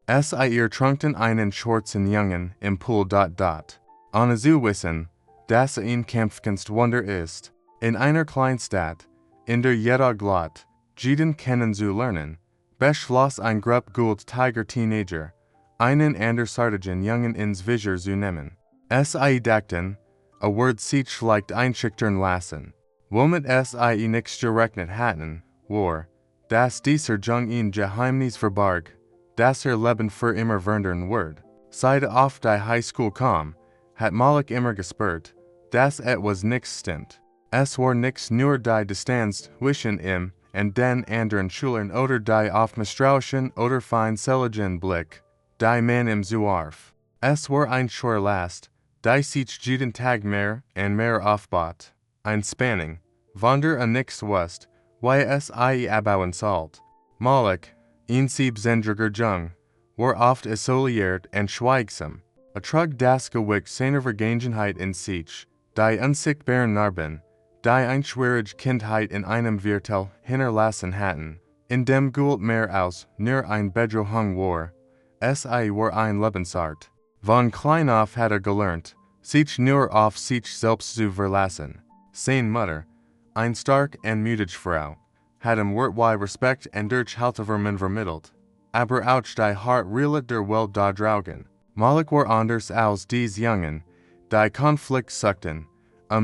S I ihr trunkten einen schwarzen Jungen im Pool. Ohne zu wissen, dass ein Kampfkunst Wunder ist. In einer Kleinstadt, in der jeder Glot, jeden kennen zu lernen, beschloss ein Grupp Gould Tiger Teenager, einen andersartigen Jungen ins Visier zu nehmen. Sie dachten, a word sich schleicht einschüchtern lassen. Womit sie nichts gerechnet hatten, war, dass dieser Jung Geheimnis verbarg, dass Leben für immer wandern wird. Seit auf die Highschool kam, hat Malik immer gespürt, dass etwas nichts stimmt. Es war nichts nur die Distanz zwischen ihm und den anderen Schülern oder die oft misstrauischen oder feindseligen Blick, die man ihm zuwarf. Es war ein schwer Last, die sich jeden Tag mehr und mehr aufbot. Ein Spanning, Wunder nichts wust, wie es abbauen sollt. Malik, ein siebzehndriger Jung, war oft isoliert und schweigsam. Trug das Gewicht seiner Vergangenheit in sich, die unsichtbaren Narben, die eine schwierige Kindheit in einem Viertel hinterlassen hatten, in dem Gould mehr als nur ein Bedrohung war. War ein Lebensart. Von klein auf hat gelernt, sich nur auf sich selbst zu verlassen. Seine Mutter, eine stark und mutige Frau, hat ihm wortweit Respekt und Durchhaltevermögen vermittelt. Aber auch die Hart realet der Welt da draugen. Malik war anders als dies Jungen, die Konflikt suchten,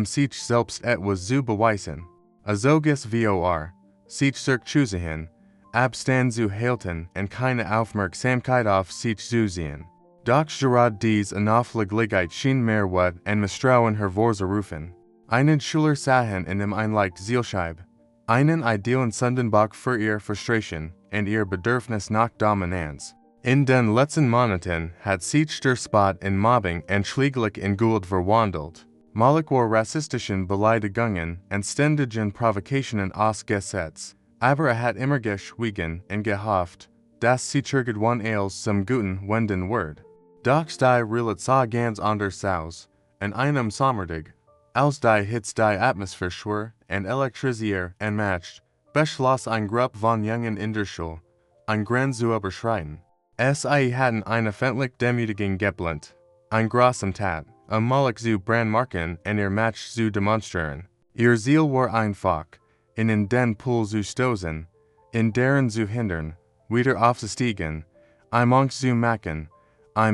sich selbst etwas zu beweisen. Azoges vor, sich zurückzuziehen, Abstand zu halten und keine Aufmerksamkeit auf sich zu sehen. Doch gerade dies Unauflieglichkeit schien mehr Wut und Misstrauen hervorzurufen. Einen Schüler sahen in ihm ein leicht Zielscheibe, einen idealen Sündenbock für ihr Frustration und ihr Bedürfnis nach Dominanz. In den letzten Monaten hat sich der Spot in Mobbing und Schläglich in Gould verwandelt. Malik war rassistischen Beleidigungen und ständigen Provokationen ausgesetzt, aber hat immer geschwiegen und gehofft, dass sich irgendwann als zum Guten wenden wird. Doch die Realität sah ganz anders aus, in einem Sommertag, als die Hitze die Atmosphäre schwer und elektrisiert und matcht, beschloss ein Grupp von Jungen in der Schule, ein Grenz zu überschreiten. Sie hatten eine öffentliche Demütigung geplant, ein großem Tat, Malik zu brandmarken und ihr Match zu demonstrieren. Ihr Ziel war einfach, in den Pool zu stoßen, in deren zu hindern, wieder aufzusteigen, Angst zu machen,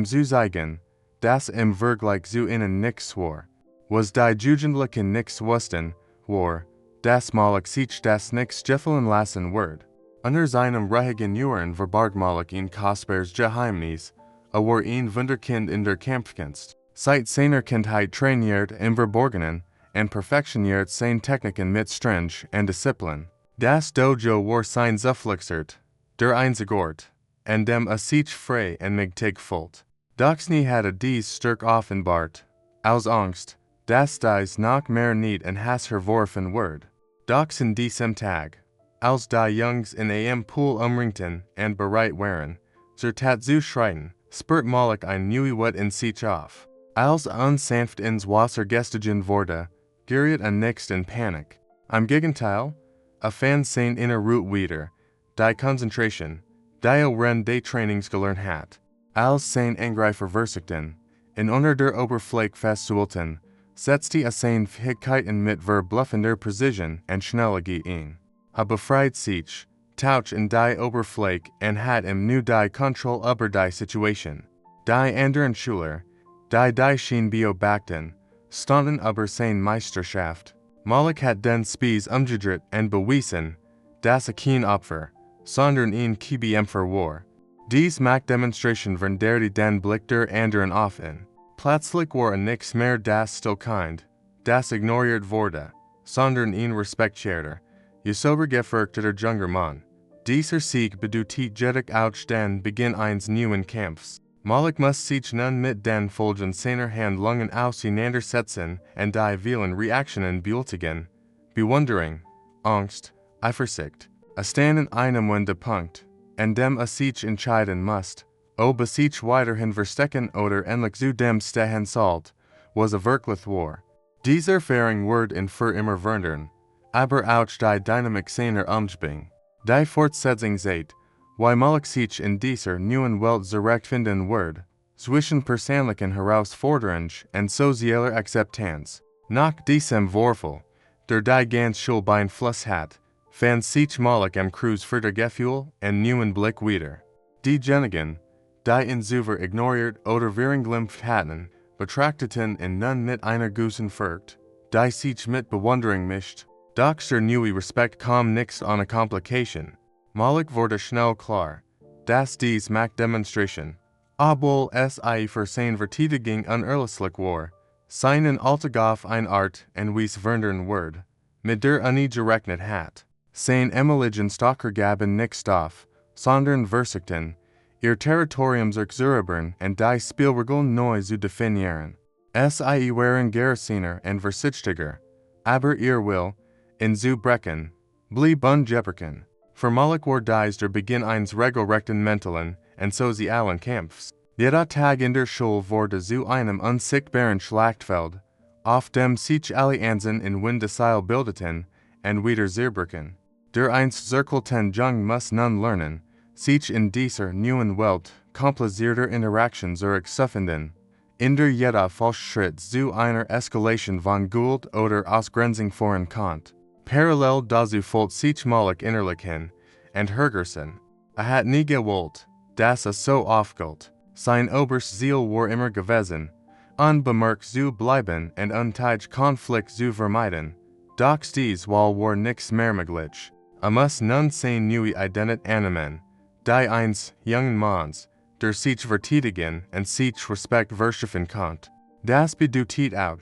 zu zeigen, dass im Vergleich zu ihnen nichts war. Was die Jugendlichen nichts wussten, war, dass Malik sich das nichts gefallen lassen wird. Unter seinem ruhigen Jahren verbarg Malik ein kostbares Geheimnis, war ein Wunderkind in der Kampfkunst. Seit seiner Kindheit trainiert im Verborgenen und perfektioniert seine Techniken mit Strenge und Disziplin. Das Dojo war sein Zufluchtsort, der einzige Ort, an dem sich frei und mächtig fühlt. Doch nie hatte dies stark offenbart, aus Angst, dass dies noch mehr nicht in Hass verworfen wird. Doch in diesem Tag, als die Jungs in einem Pool umringten und bereit waren, zur Tat zu schreiten, spürt Malik ein neue Wut in sich auf. Als unsanft ins Wasser gestiegen wurde, geriet nicht in Panik. Im Gegenteil, fand sein inner Route wieder, die Konzentration, die während des Trainings gelernt hat. Als sein Angreifer versuchten, in unter der Oberfläche festzuhalten, setzte seine Fähigkeiten mit verbluffender Präzision und Schnelligkeit ein. Befreit sich, taucht in die Oberfläche und hat nu die Kontrolle über die Situation. Die anderen Schüler, die schien beobachten, standen über seine Meisterschaft. Malik hat den Spies umgedreht und bewiesen, dass kein Opfer, sondern ein Kämpfer war. Dies Machtdemonstration vernderte den Blick der anderen offen. Plötzlich war nichts mehr das Stillkind, das ignoriert wurde, sondern ein respektierter, sober gefürchteter junger Mann. Dieser Sieg bedeutet jedoch auch den Beginn eines neuen Kampfs. Malik muss sich nun mit den Folgen seiner Handlungen auseinandersetzen und die vielen Reaktionen bewältigen. Bewunderung, Angst, Eifersucht, stehen in einem Wendepunkt, an dem sich entscheiden muss, ob sich weiterhin verstecken oder endlich zu dem stehen sollt, was wirklich war. Diese Erfahrung wird ihn für immer wandern, aber auch die Dynamik seiner Umgebung. Die Fortsetzung seit, Why Malik sich in dieser neuen Welt zurechtfinden wird, zwischen persönlichen Herausforderungen und sozialer Akzeptanz. Nach diesem Vorfall, der die ganz Schule beeinflusst hat, fand sich Malik am Kreuz für das Gefühl und neuen Blick wieder. Die Jungen, die in Zuver ignoriert oder verunglimpft hatten, betrachteten ihn nun mit einer großen Furcht, die sich mit Bewunderung mischt. Doch der neue Respekt kam nicht ohne Komplikation. Malik wurde schnell klar, dass dies Machtdemonstration, obwohl es für seine Verteidigung unerlässlich war, seinen Alltag auf eine Art und Weise verändern würde, mit der nie gerechnet hat. Sein Emeligen Stocker gaben nicht auf, sondern versuchten, ihr Territorium zu erobern und die Spielregeln neu zu definieren. Sie waren gerissener und vorsichtiger, aber ihr Will, in zu brechen, blieb ungebrochen. Für Malik war dies der Beginn eines regelrechten mentalen und sozialen Kampfs. Jeder Tag in der Schule wurde zu einem unsichtbaren Schlachtfeld, auf dem sich Allianzen in Windeseil bildeten und wieder zerbrechen. Der einst zirkelten Jungen muss nun lernen, sich in dieser neuen Welt komplizierter Interaktionen zurechtzufinden, in der jeder Fortschritt zu einer Eskalation von Gewalt oder Ausgrenzung führen kann. Parallel dazu fühlt sich Malik innerlich hin und hergerissen. Hat nie gewollt, dass es so aufgeht. Sein oberstes Ziel war immer gewesen, unbemerkt zu bleiben und unteilig Konflikt zu vermeiden. Doch dies war nichts mehr möglich. Muss nun seine neue Identität annehmen, die eines jungen Manns, der sich verteidigen und sich Respekt verschaffen kann. Das bedeutet auch,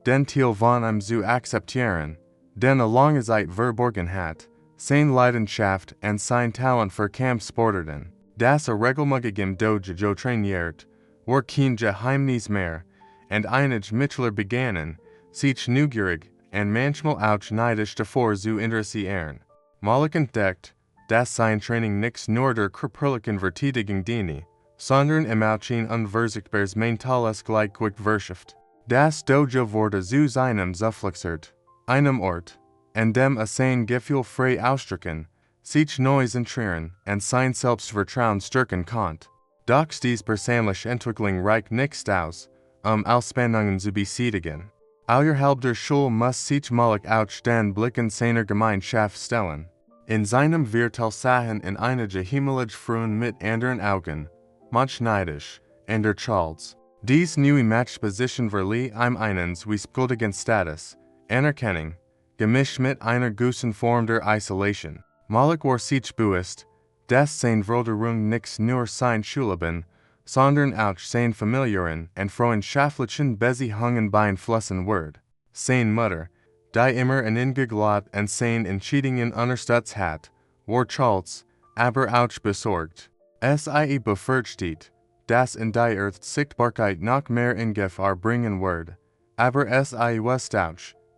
den Teil von ihm zu akzeptieren, den lange Zeit verborgen hat, seine Leidenschaft und sein Talent für Kampfsportarten. Das regelmäßig Dojo trainiert, war kein Geheimnis mehr, und einige Mitschüler begannen, sich neugierig und manchmal auch neidisch davor zu interessieren. Malik entdeckt, dass sein Training nicht nur der körperlichen Verteidigung diene, sondern ihm auch ein unverzichtbares mentales Gleichgewicht verschafft. Das Dojo wurde zu seinem Zufluchtsort, einem Ort, an dem sein Gefühl frei ausdrücken, sich neu zentrieren und sein Selbstvertrauen stärken kann. Doch dies persönliche Entwicklung reicht nicht aus, Ausspannungen zu besiegen. Außerhalb der Schule muss sich Malik auch den Blicken seiner Gemeinschaft stellen. In seinem Wirtelsachen in einige himmlisch Frauen mit anderen Augen, manch neidisch, und der Charles. Dies neue Matchposition verlieh ihm einen zwiespältigen Status, Anerkennung, gemischt mit einer großen Form der Isolation. Malik war sich bewusst, dass seine Veränderung nicht nur sein Schulleben, sondern auch seine familiären und freundschaftlichen Beziehungen beeinflussen wird. Seine Mutter, die immer an ihn geglaubt und seine Entscheidungen unterstützt hat, war Charles, aber auch besorgt. Sie befürchtet, dass in die Earth Sichtbarkeit noch mehr in Gefahr bringen wird, aber sie wusste auch,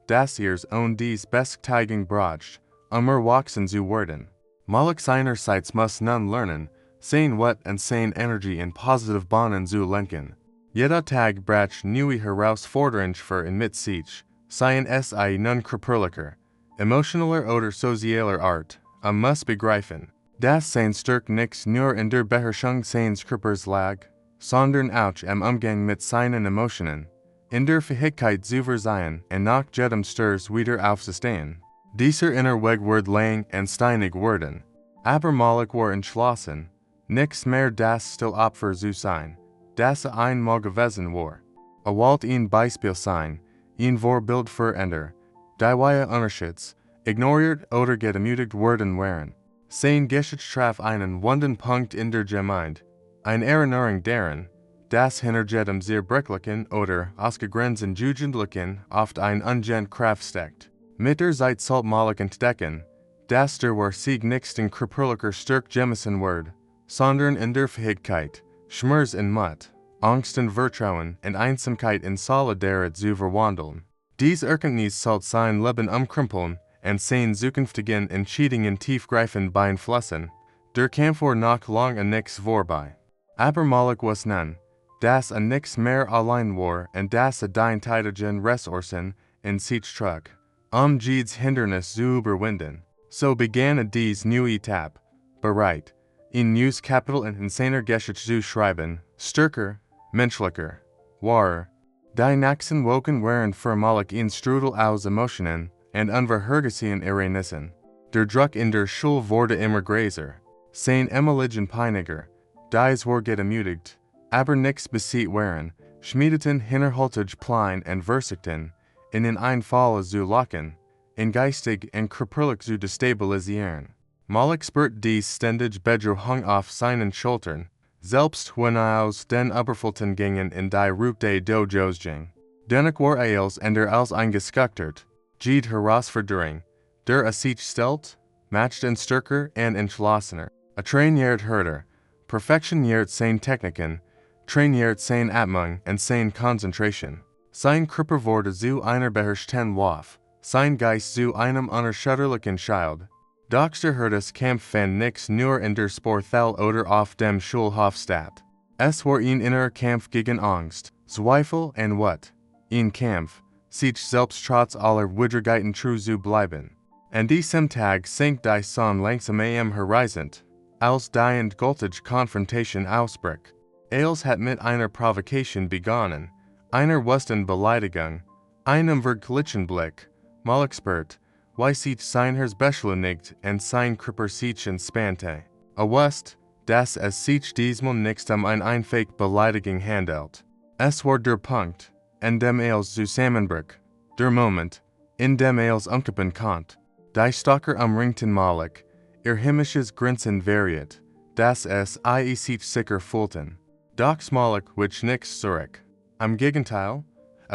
dass ihrs own dies Bestätigung braucht, erwachsen zu werden. Malik seinerseits muss nun lernen, sein Wut und seine Energie in positive Bahnen zu lenken. Jeder Tag braucht neue Herausforderungen für ihn mit sich, seien sie nun körperlicher, emotionaler oder sozialer Art, muss begreifen, dass sein Stärke nicht nur in der Beherrschung seines Körpers lag, sondern auch im Umgang mit seinen Emotionen, in der Fähigkeit zu verzeihen und nach jedem Sturz wieder aufzustehen. Dieser inner Weg wird lang und steinig werden, aber Malik war entschlossen, nichts mehr das Stillopfer zu sein, das einmal gewesen war. Wollte ein Beispiel sein, ein Vorbild für andere, die unerschützt, ignoriert oder gedemütigt worden waren. Sein Geschichte traf einen wunden Punkt in der Gemeinde, eine Erinnerung daran, dass hinter jedem zerbrechlichen oder ausgegrenzten Jugendlichen oft ein ungent Kraft steckt. Mit der Zeit sollte Malik entdecken, dass der Sieg nicht in körperlicher Stärke gemessen wird, sondern in der Fähigkeit, Schmerz in Mut, Angst in Vertrauen und Einsamkeit in Solidarität zu verwandeln. Dies Erkenntnis sollte sein Leben umkrempeln und seine zukünftigen Entscheidungen tiefgreifend beeinflussen. Der Kampf war noch lange nichts vorbei. Aber Malik wusste nun, dass nichts mehr allein war und dass die einteiligen Ressourcen in sich trug, jedes Hindernis zu überwinden. So begann dies neue Etappe, bereit, in News Kapitel und Insaner Geschichte zu schreiben, stärker, menschlicher, wahrer. Die Nachsen woken waren förmlich in Strudel aus Emotionen und unverhergesehen Ereignissen. Der Druck in der Schule wurde immer größer. Sein Emeligen Peiniger, dies wurde ermutigt, aber nichts besiegt waren, schmiedeten hinterhaltig Plein und Versuchten, in ein Fall zu locken, in geistig und körperlich zu destabilisieren. Malik spürt dies ständig Bedrohung auf seinen Schultern, selbst wenn aus den Oberflächen gingen in die Route des Dojos ging. Dennoch war als als eingeschuchtert, jede Herausforderung, der sich stellt, matcht in stärker und entschlossener. Trainiert herder, perfektioniert seine Techniken, trainiert seine Atmung und seine Konzentration. Sein Körper wurde zu einer beherrschten Waffe, sein Geist zu einem unerschütterlichen Schild. Doch der Herdes Kampf fand nix nur in der Sporthal oder auf dem Schulhof statt. Es war ein innerer Kampf gegen Angst, Zweifel und Wut. Ein Kampf, sich selbst trotz aller Widrigkeiten treu zu bleiben. An diesem Tag sank die Sonne langsam am Horizont, als die endgültige Konfrontation ausbrach. Als hat mit einer Provokation begonnen, einer wüsten Beleidigung, einem wirklichen Blick, mal expert, wie sich sein Herz beschleunigt und sein Körper sich entspannte. A West, dass es sich diesmal nicht eine fake Beleidigung handelt. Es war der Punkt, in dem zusammenbrach, der Moment, in dem umkippen konnte. Die Stalker umringten Malik, ihr himmlisches Grinsen variiert, dass es sich sicher fühlten. Doch Malik wich nichts zurück. Am Gegenteil,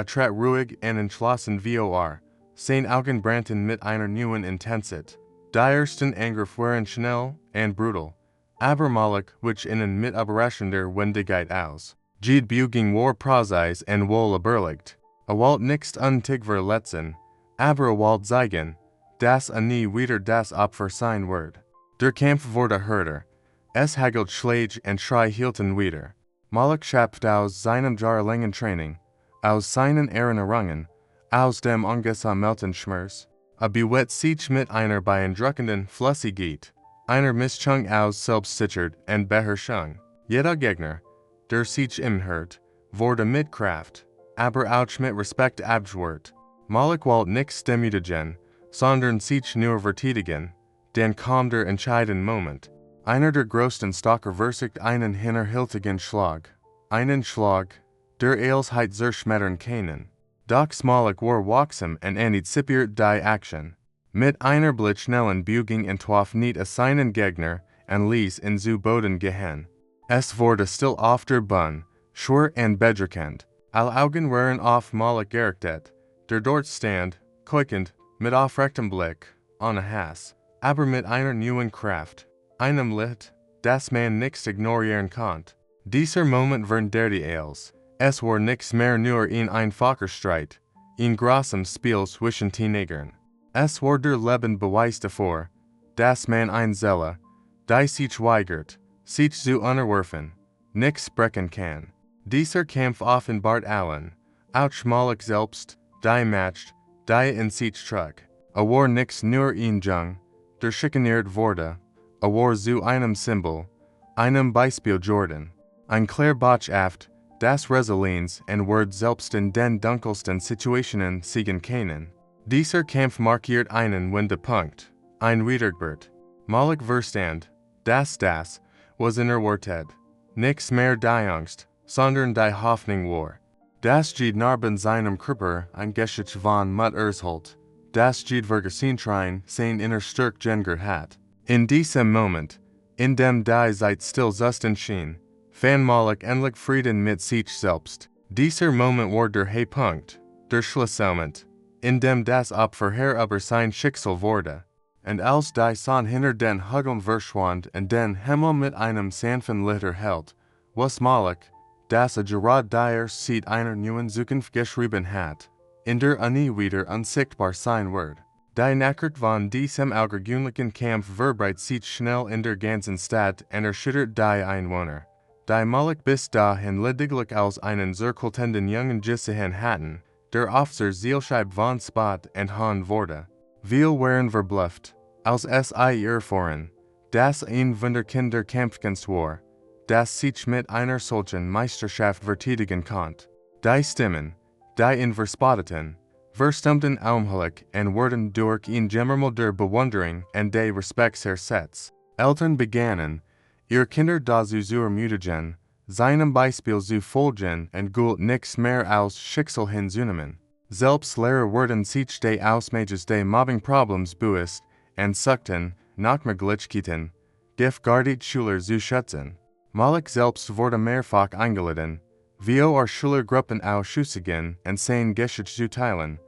trat ruhig und entschlossen vor, sein Augen brannten mit einer neuen Intensität. Die ersten Angriffe waren schnell und brutal, aber Malik wich ihnen mit überraschender Wendigkeit aus. Jede Bewegung war präzise und wohl überlegt. Wollte nicht untigver letzen, aber wollte zeigen, dass nie wieder das Opfer sein wird. Der Kampf wurde härter. Es hagelt Schläge und Schrei hielten wieder. Malik schöpft aus seinem jahrelangen Training, aus seinen Erinnerungen, aus dem angesammelten Schmerz, bewegt sich mit einer beeindruckenden Flüssigkeit, einer Mischung aus Selbstsicherheit und Beherrschung. Jeder Gegner, der sich ihm hört, wurde mit Kraft, aber auch mit Respekt abgewehrt. Malik wollte nichts demütigen, sondern sich nur verteidigen, denn kam der entscheidende Moment. Einer der größten Stalker versagt einen hinterhältigen Schlag. Einen Schlag, der Eilsheit zerschmettern können. Doch Malik war wachsam und antizipiert die Action. Mit einer blitzschnellen Bewegung entwarf nicht seinen Gegner und ließ ihn zu Boden gehen. Es wurde still auf der Bühne, schwer und bedrückend. Alle Augen waren auf Malik gerichtet, der dort stand, keuchend, mit aufrechtem Blick, ohne Hass, aber mit einer neuen Kraft. Einem Licht, das man nicht ignorieren konnte. Dieser Moment während als. Es war nichts mehr nur ein einfacher Streit, ein großem Spiel zwischen Teenagern. Es war der Beweis davor, dass man eine Seele, die sich weigert, sich zu unterwerfen, nichts brechen kann. Dieser Kampf offenbart allen, auch Malik selbst, die matcht, die in sich trug. War nichts nur ein Jung, der schikaniert wurde, war zu einem Symbol, einem Beispiel Jordan. Ein klar Botschaft, das Resilienz und Wort selbst in den dunkelsten Situationen siegen können. Dieser Kampf markiert einen Wendepunkt, ein Wiedergeburt. Malik verstand, dass das, was erwartet, nichts mehr die Angst, sondern die Hoffnung war. Das jede Narben seinem Körper ein Geschichte von Mut erhält, das jede Vergessentrain sein inner Stärk Jenger hat. In diesem Moment, in dem die Zeit still zusten schien, fand Malik endlich Frieden mit sich selbst. Dieser Moment war der Höhepunkt, der Schlussmoment, in dem das Opfer Herr über sein Schicksal wurde. Und als die Sonne hinter den Hügeln verschwand und den Himmel mit einem sanften Licht erhellt, was Malik, das gerade die Seed einer neuen Zukunft geschrieben hat, in der nie wieder unsichtbar sein wird. Die Nachricht von diesem außergewöhnlichen Kampf verbreitet sich schnell in der ganzen Stadt und erschüttert die Einwohner. Die Malik bis dahin lediglich als einen zirkelnden Jungen gesehen hatten, der Officer Zielscheibe von Spot und Hahn wurde. Viele waren verblüfft, als es ihr erfuhren, Das ein Wunderkind der Kampfkunst war, das sich mit einer solchen Meisterschaft verteidigen konnte. Die Stimmen, die in Verspoteten, verstummten augenblick en worden durch een gemmermal der Bewunderung en de Respekts ersetzt. Eltern begannen, ihr Kinder dazu zu ermutigen, seinem Beispiel zu folgen en gult nichts mehr als Schicksal hinzunehmen. Selbst Lehrer wurden sich de Ausmages de Mobbing-Problems bewusst en suchten, nach Möglichkeiten, gefährdet Schüler zu schützen. Malik selbst wurde mehrfach eingeladen, wie Schülergruppen auszuschüssigen en sein Geschichte zu teilen,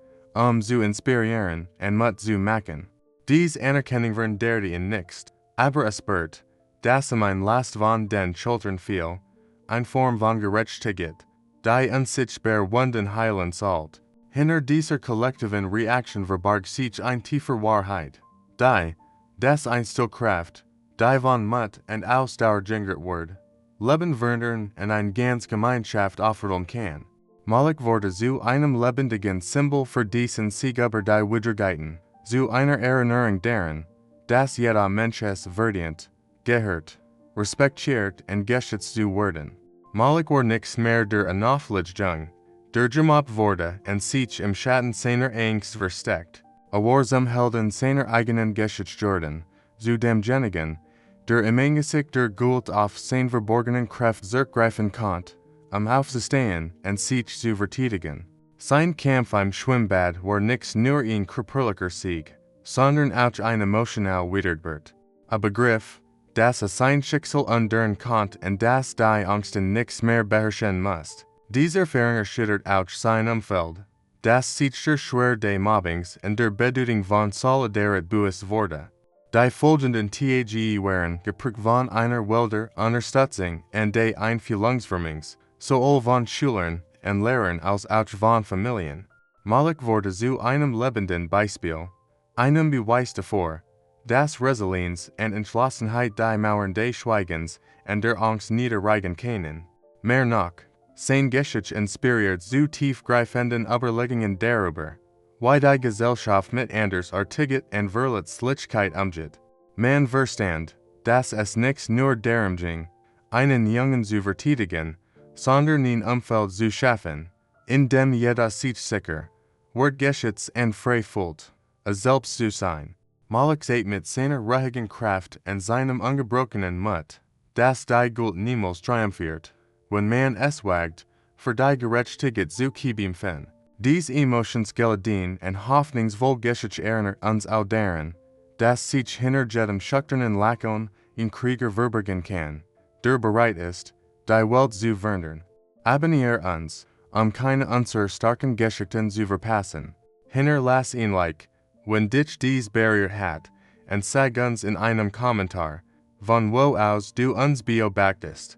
zu inspirieren en Mut zu machen. Dies Anerkennung werden derde in nicht, aber es wird, dass mein Last von den Schultern fiel, eine Form von Gerechtigkeit, die unsichtbar wunden heilen sollt. Hinter dieser kollektiven Reaktion verbarg sich ein tiefer Wahrheit, die, des ein Stillkraft, die von Mut und Ausdauer gengert wird, Leben verndern en ein ganz Gemeinschaft aufrollen kann. Malik wurde zu einem lebendigen Symbol für diesen Sieg über die Widrigkeiten, zu einer Erinnerung daran, dass jeder Mensch es verdient, gehört, respektiert und geschützt zu werden. Malik war nichts mehr der Unauffälligkeit, der gemobbt wurde und sich im Schatten seiner Angst versteckt, war zum Helden seiner eigenen Geschichte geworden, zu demjenigen, der im Angesicht der Gult auf sein verborgenen Kraft zurückgreifen konnte, aufzustehen und sich zu verteidigen. Sein Kampf im Schwimmbad war nichts nur ein körperlicher Sieg, sondern auch ein emotional Wiedergeburt. Ein Begriff, das sein Schicksal ändern konnte und das die Angsten nichts mehr beherrschen musste. Diese Erfahrung erschüttert auch sein Umfeld, das sich der Schwer des Mobbings und der Bedeutung von Solidarität bewusst wurde. Die folgenden Tage waren geprägt von einer Wälder Unterstützung und des Einfühlungsvermögens, sowohl von Schülern und Lehrern als auch von Familien. Malik wurde zu einem lebenden Beispiel, einem Beweis dafür, dass Resilienz und Entschlossenheit die Mauern des Schweigens und der Angst niederreichen können. Mehr noch, sein Geschichte inspiriert zu tiefgreifenden Überlegungen darüber, wie die Gesellschaft mit andersartigkeit und Verletzlichkeit umgeht. Man verstand, dass es nicht nur darum ging, einen Jungen zu verteidigen, sondern ein Umfeld zu schaffen, in dem jeder sich sicher, wertgeschätzt und frei fühlt, selbst zu sein. Malik sieht mit seiner ruhigen Kraft und seinem ungebrochenen Mut, dass die Gult niemals triumphiert, wenn man es wagt, für die Gerechtigkeit zu kämpfen. Diese emotionsgeladene und hoffnungsvoll Geschichte erinnert uns auch daran, dass sich hinter jedem schüchternen Lachen ein Krieger verbergen kann, der bereit ist, die Welt zu verändern. Abonniere uns, keine unserer starken Geschichten zu verpassen. Hinterlass ein Like, wenn dich dies Barrier hat, und sag uns in einem Kommentar, von wo aus du uns beobachtest.